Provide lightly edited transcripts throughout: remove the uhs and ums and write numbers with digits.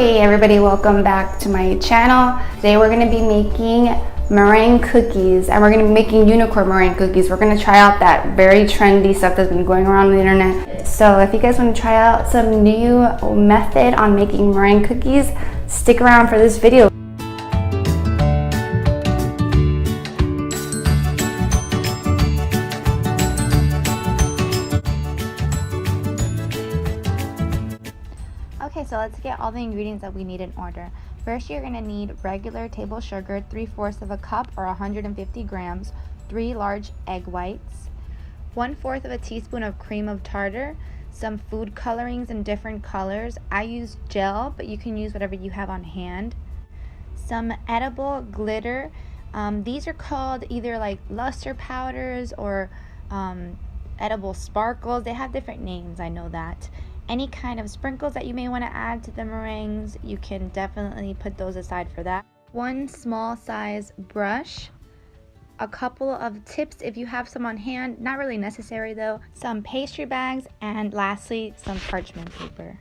Hey everybody, welcome back to my channel. Today we're going to be making meringue cookies, and we're going to be making unicorn meringue cookies. We're going to try out that very trendy stuff that's been going around on the internet. So if you guys want to try out some new method on making meringue cookies, stick around for this video. Okay, so let's get all the ingredients that we need in order. First, you're going to need regular table sugar, 3/4 of a cup or 150 grams, 3 large egg whites, 1/4 of a teaspoon of cream of tartar, some food colorings in different colors. I use gel, but you can use whatever you have on hand. Some edible glitter. These are called either like luster powders or edible sparkles. They have different names, I know that. Any kind of sprinkles that you may want to add to the meringues, you can definitely put those aside for that. 1 small size brush, a couple of tips if you have some on hand, not really necessary though, some pastry bags, and lastly some parchment paper.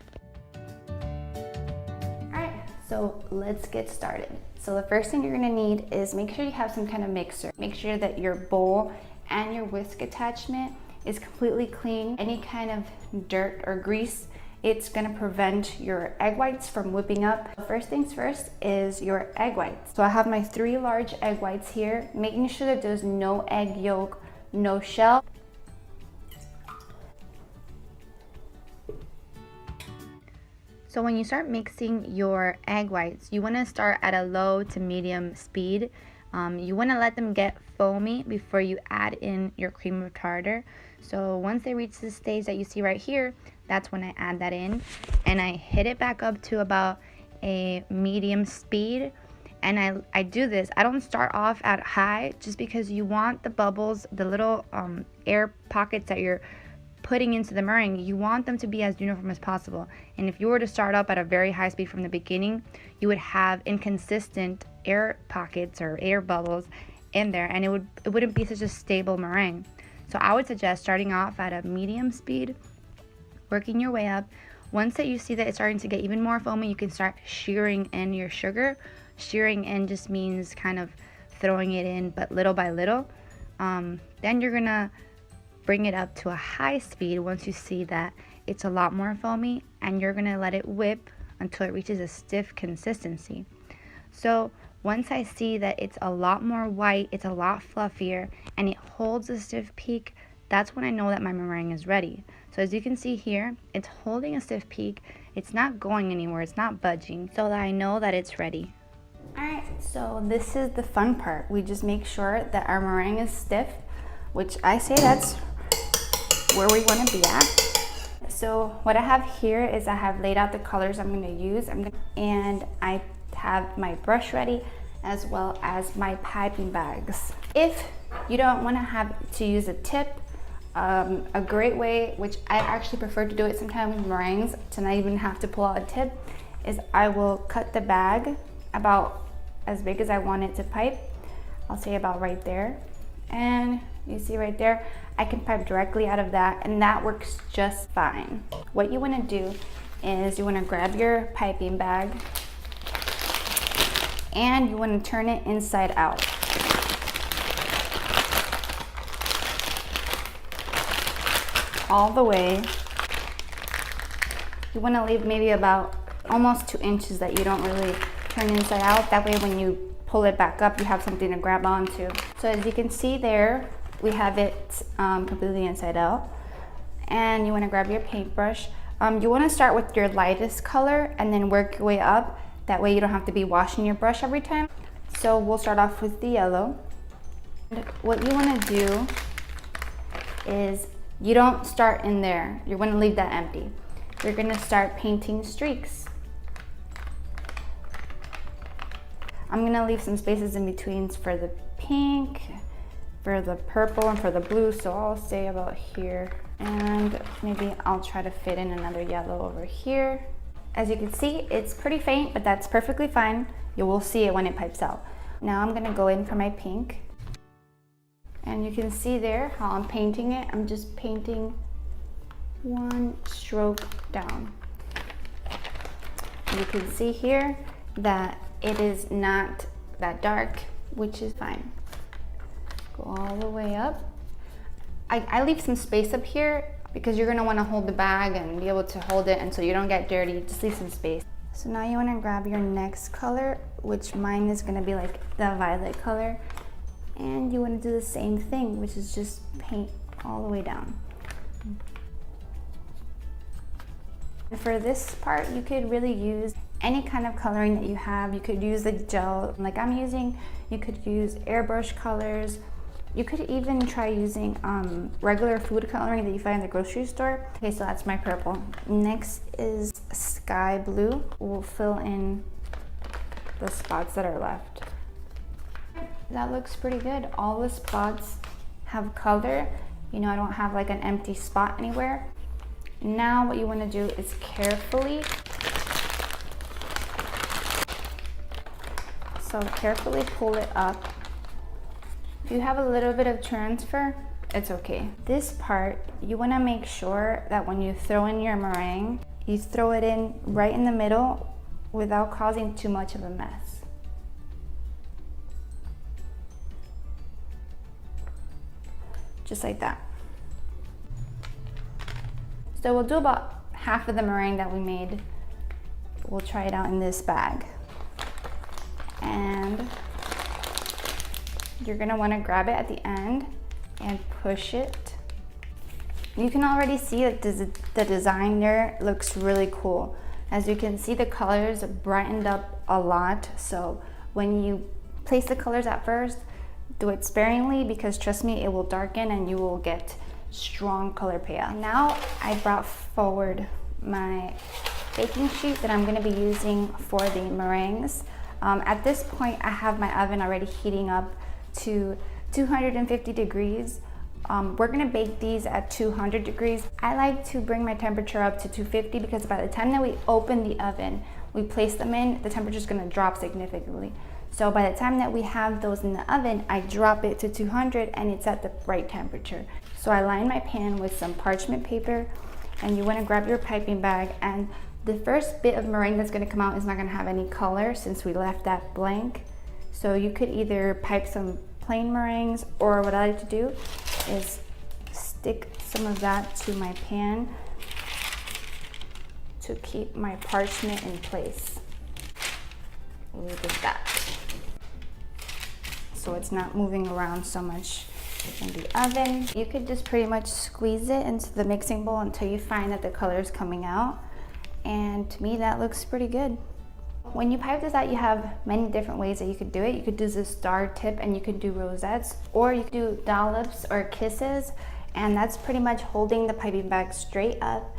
Alright, so let's get started. So the first thing you're going to need is make sure you have some kind of mixer. Make sure that your bowl and your whisk attachment is completely clean. Any kind of dirt or grease, it's gonna prevent your egg whites from whipping up. First things first is your egg whites. So I have my 3 large egg whites here, making sure that there's no egg yolk, no shell. So when you start mixing your egg whites, you wanna start at a low to medium speed. You want to let them get foamy before you add in your cream of tartar. So once they reach the stage that you see right here, that's when I add that in, and I hit it back up to about a medium speed. And I do this, I don't start off at high, just because you want the bubbles, the little air pockets that you're putting into the meringue, you want them to be as uniform as possible. And if you were to start up at a very high speed from the beginning, you would have inconsistent air pockets or air bubbles in there, and it wouldn't be such a stable meringue. So I would suggest starting off at a medium speed, working your way up. Once that you see that it's starting to get even more foamy, you can start shearing in your sugar. Shearing in just means kind of throwing it in, but little by little. Then you're gonna bring it up to a high speed once you see that it's a lot more foamy, and you're gonna let it whip until it reaches a stiff consistency. So once I see that it's a lot more white, it's a lot fluffier, and it holds a stiff peak, that's when I know that my meringue is ready. So as you can see here, it's holding a stiff peak, it's not going anywhere, it's not budging, so that I know that it's ready. Alright, so this is the fun part. We just make sure that our meringue is stiff, which I say that's where we want to be at. So what I have here is I have laid out the colors I'm going to use, and I have my brush ready, as well as my piping bags. If you don't want to have to use a tip, a great way, which I actually prefer to do it sometimes with meringues, to not even have to pull out a tip, is I will cut the bag about as big as I want it to pipe. I'll say about right there, and you see right there, I can pipe directly out of that, and that works just fine. What you want to do is you want to grab your piping bag and you want to turn it inside out. All the way. You want to leave maybe about almost 2 inches that you don't really turn inside out. That way when you pull it back up, you have something to grab onto. So as you can see there, we have it completely inside out. And you want to grab your paintbrush. You want to start with your lightest color and then work your way up. That way you don't have to be washing your brush every time. So we'll start off with the yellow. And what you want to do is you don't start in there. You want to leave that empty. You're going to start painting streaks. I'm going to leave some spaces in between for the pink, for the purple, and for the blue, so I'll say about here. And maybe I'll try to fit in another yellow over here. As you can see, it's pretty faint, but that's perfectly fine. You will see it when it pipes out. Now I'm gonna go in for my pink. And you can see there how I'm painting it. I'm just painting 1 stroke down. You can see here that it is not that dark, which is fine. Go all the way up. I leave some space up here because you're gonna wanna hold the bag and be able to hold it, and so you don't get dirty, just leave some space. So now you wanna grab your next color, which mine is gonna be like the violet color, and you wanna do the same thing, which is just paint all the way down. And for this part, you could really use any kind of coloring that you have. You could use the gel like I'm using, you could use airbrush colors. You could even try using regular food coloring that you find in the grocery store. Okay, so that's my purple. Next is sky blue. We'll fill in the spots that are left. That looks pretty good. All the spots have color. You know, I don't have like an empty spot anywhere. Now what you want to do is carefully pull it up. If you have a little bit of transfer, it's okay. This part, you want to make sure that when you throw in your meringue, you throw it in right in the middle without causing too much of a mess. Just like that. So we'll do about half of the meringue that we made. We'll try it out in this bag. And you're gonna wanna grab it at the end and push it. You can already see that the design there looks really cool. As you can see, the colors brightened up a lot. So when you place the colors at first, do it sparingly because trust me, it will darken and you will get strong color payoff. Now I brought forward my baking sheet that I'm gonna be using for the meringues. At this point, I have my oven already heating up to 250 degrees. We're gonna bake these at 200 degrees. I like to bring my temperature up to 250 because by the time that we open the oven, we place them in, the temperature is gonna drop significantly. So by the time that we have those in the oven, I drop it to 200 and it's at the right temperature. So I line my pan with some parchment paper, and you wanna grab your piping bag, and the first bit of meringue that's gonna come out is not gonna have any color since we left that blank. So you could either pipe some plain meringues, or what I like to do is stick some of that to my pan to keep my parchment in place. Look at that. So it's not moving around so much in the oven. You could just pretty much squeeze it into the mixing bowl until you find that the color is coming out. And to me, that looks pretty good. When you pipe this out, you have many different ways that you could do it. You could do the star tip and you could do rosettes, or you could do dollops or kisses, and that's pretty much holding the piping bag straight up.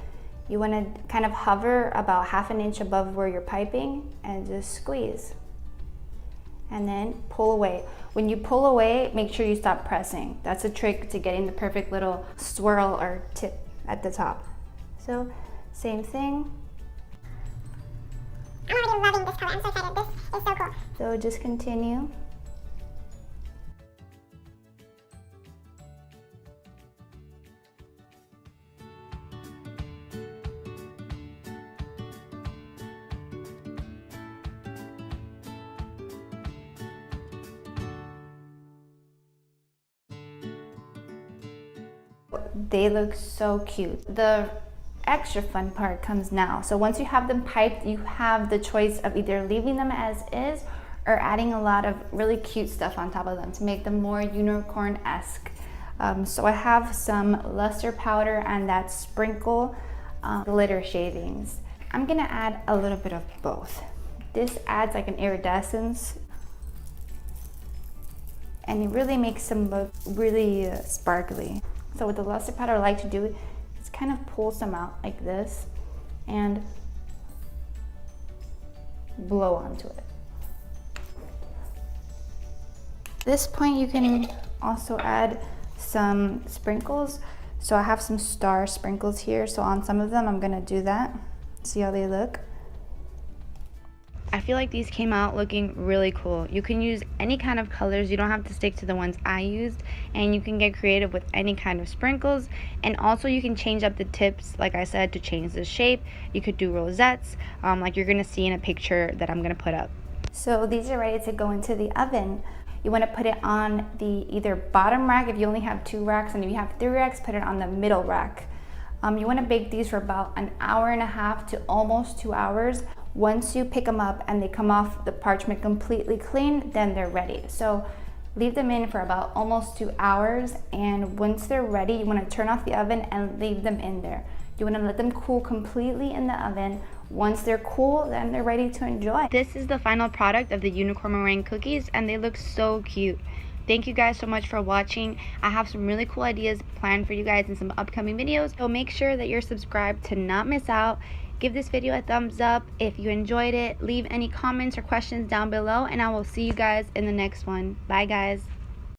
You want to kind of hover about ½ an inch above where you're piping and just squeeze. And then pull away. When you pull away, make sure you stop pressing. That's a trick to getting the perfect little swirl or tip at the top. So, same thing. I'm already loving this color. I'm so excited. This is so cool. So just continue. They look so cute. The extra fun part comes now. So once you have them piped, you have the choice of either leaving them as is or adding a lot of really cute stuff on top of them to make them more unicorn-esque. So I have some luster powder and that sprinkle glitter shavings. I'm gonna add a little bit of both. This adds like an iridescence and it really makes them look really sparkly. So with the luster powder, I like to do is kind of pull some out like this and blow onto it. At this point, you can also add some sprinkles. So I have some star sprinkles here. So on some of them, I'm gonna do that. See how they look? I feel like these came out looking really cool. You can use any kind of colors. You don't have to stick to the ones I used, and you can get creative with any kind of sprinkles. And also you can change up the tips, like I said, to change the shape. You could do rosettes, like you're gonna see in a picture that I'm gonna put up. So these are ready to go into the oven. You want to put it on the either bottom rack if you only have 2 racks, and if you have 3 racks, put it on the middle rack. You want to bake these for about an hour and a half to almost 2 hours. Once you pick them up and they come off the parchment completely clean, then they're ready. So leave them in for about almost 2 hours, and once they're ready, you want to turn off the oven and leave them in there. You want to let them cool completely in the oven. Once they're cool, then they're ready to enjoy. This is the final product of the unicorn meringue cookies, and they look so cute. Thank you guys so much for watching. I have some really cool ideas planned for you guys in some upcoming videos, so make sure that you're subscribed to not miss out. Give this video a thumbs up if you enjoyed it. Leave any comments or questions down below, and I will see you guys in the next one. Bye guys.